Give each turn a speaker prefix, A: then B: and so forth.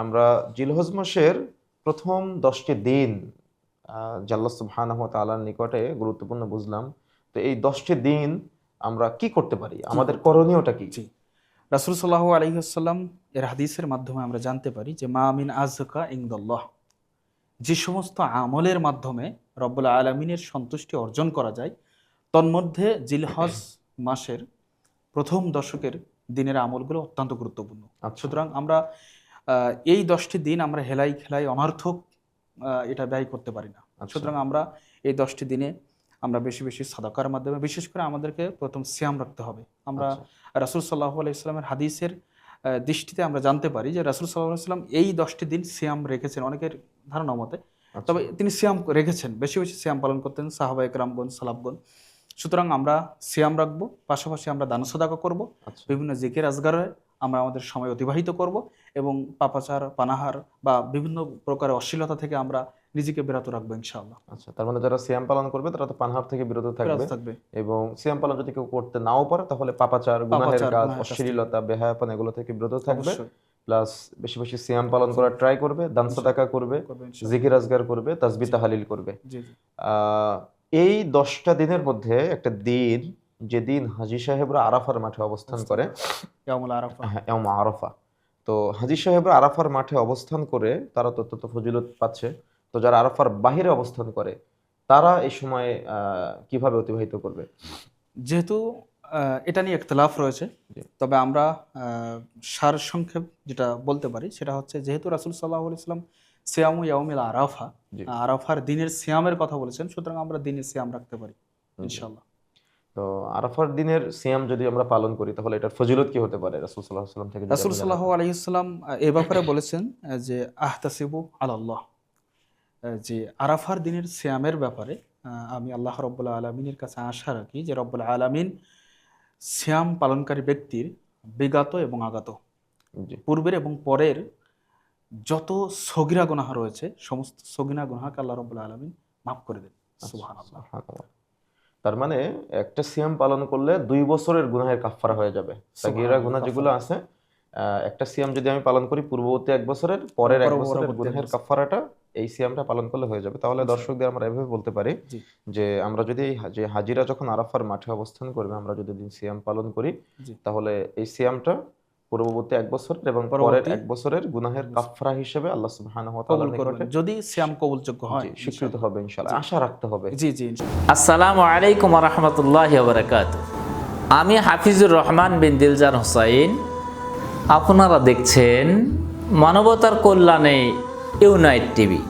A: আমরা জিলহজ মাসের প্রথম 10টি দিন আল্লাহ সুবহানাহু ওয়া তাআলার নিকটে গুরুত্বপূর্ণ বুঝলাম। তো এই 10টি দিন আমরা কি করতে পারি, আমাদের করণীয়টা কি?
B: জি, রাসূল সাল্লাল্লাহু আলাইহি ওয়াসাল্লাম এর হাদিসের মাধ্যমে আমরা জানতে পারি যে মা মিন আযকা ইনদাল্লাহ, যে সমস্ত আমলের মাধ্যমে রব্বুল আলামিনের সন্তুষ্টি অর্জন করা যায় তন্মধ্যে জিলহজ মাসের প্রথম দশকের দিনের আমলগুলো অত্যন্ত গুরুত্বপূর্ণ।
A: আচ্ছা।
B: সুতরাং আমরা এই 10টি দিন আমরা হেলাই খেলাই অনর্থক এটা ব্যয় করতে পারি না।
A: আচ্ছা।
B: সুতরাং আমরা এই 10টি দিনে আমরা বেশি বেশি সাদাকার মাধ্যমে, বিশেষ করে আমাদেরকে প্রথম সিয়াম রাখতে হবে। আমরা রাসূল সাল্লাল্লাহু আলাইহি ওয়াসাল্লামের হাদিসের দৃষ্টিতে আমরা জানতে পারি যে রাসূল সাল্লাল্লাহু আলাইহি ওয়াসাল্লাম এই 10টি দিন সিয়াম রেখেছেন অনেকের ধারণা মতে। তবে তিনি সিয়াম রেখেছেন, বেশি বেশি সিয়াম পালন করতেন সাহাবায়ে কেরামগণ, সালাফগণ। সুতরাং আমরা সিয়াম রাখবো, পাশাপাশি আমরা দান সদাকা করব, বিভিন্ন জিকির আজগারে আমরা আমাদের সময় অতিবাহিত করব এবং পাপাচার, পানাহার বা বিভিন্ন প্রকারের অশ্লীলতা থেকে আমরা নিজেকে বিরত রাখবো ইনশাআল্লাহ।
A: আচ্ছা, তার মানে যারা সিয়াম পালন করবে তারা তো পানাহার থেকে বিরত থাকবে এবং সিয়াম পালন যদি কেউ করতে নাও পারে তাহলে পাপাচার, গুনাহের কাজ, অশ্লীলতা, বেহায়াপনা এগুলো থেকে বিরত থাকবে। প্লাস বেশি বেশি সিয়াম পালন করার ট্রাই করবে, দান সাদাকা করবে, জিকির আজগার করবে, তাসবিহ তাহলিল করবে। এই 10টা দিনের মধ্যে একটা দিন, যেদিন হাজী সাহেবরা আরাফার মাঠে অবস্থান করে, ইয়াউম আরাফা। তো হাজী সাহেবরা আরাফার মাঠে অবস্থান করে তারা তত ফজিলত পাচ্ছে। তো যারা আরাফার বাহিরে অবস্থান করে তারা এই সময় কিভাবে অতিবাহিত করবে?
B: যেহেতু এটা নিয়ে ইখতিলাফ রয়েছে, তবে আমরা সার সংক্ষেপ যেটা বলতে পারি সেটা হচ্ছে, যেহেতু রাসূল সাল্লাল্লাহু আলাইহি ওয়াসাল্লাম সিয়ামু ইয়াউমিল আরাফা, আরাফার দিনের সিয়ামের কথা বলেছেন, সুতরাং আমরা দিনের সিয়াম রাখতে পারি ইনশাআল্লাহ।
A: তো আরাফার দিনের সিয়াম যদি আমরা পালন করি তাহলে এটার ফজিলত কি হতে পারে রাসূল সাল্লাল্লাহু আলাইহি ওয়াসাল্লাম থেকে?
B: রাসূল সাল্লাল্লাহু আলাইহি ওয়াসাল্লাম এই ব্যাপারে বলেছেন যে আহতাসিবু আলাল্লাহ, যে আরাফার দিনের সিয়ামের ব্যাপারে আমি আল্লাহ রাব্বুল আলামিনের কাছে আশা রাখি যে রব্বুল আলামিন সিয়াম পালনকারী ব্যক্তির বিগত এবং আগত, পূর্বের এবং পরের যত সগীরা গুনাহ রয়েছে সমস্ত সগীরা গুনাহকে আল্লাহ রাব্বুল আলামিন মাফ করে দেন। সুবহানাল্লাহ।
A: তার মানে একটা সিয়াম পালন করলে 2 বছরের গুনাহের কাফফারা হয়ে যাবে। সগীরা গুনাহ যেগুলো আছে, একটা সিয়াম যদি আমি পালন করি পূর্ববর্তী 1 বছরের, পরের 1 বছরের গুনাহের কাফফারাটা এই সিয়ামটা পালন করলে হয়ে যাবে। তাহলে দর্শকদের আমরা এভাবে বলতে পারি যে আমরা যদি যে হাজিরা যখন আরাফার মাঠে অবস্থান করবে আমরা যদি দিন সিয়াম পালন করি তাহলে এই সিয়ামটা পূর্ববর্তী 1 বছর এবং পরের 1 বছরের গুনাহের কাফফারা হিসেবে আল্লাহ সুবহানাহু ওয়া তাআলার নিকটে
B: যদি সিয়াম কবুলযোগ্য হয়
A: স্বীকৃত হবে ইনশাআল্লাহ। আশা রাখতে হবে।
B: জি।
C: আসসালামু আলাইকুম ওয়া রাহমাতুল্লাহি ওয়া বারাকাতুহু। আমি হাফিজুর রহমান বিন দিলজার হোসাইন। আপনারা দেখছেন মানবতার কল্যাণে ইউনাইট টিভি।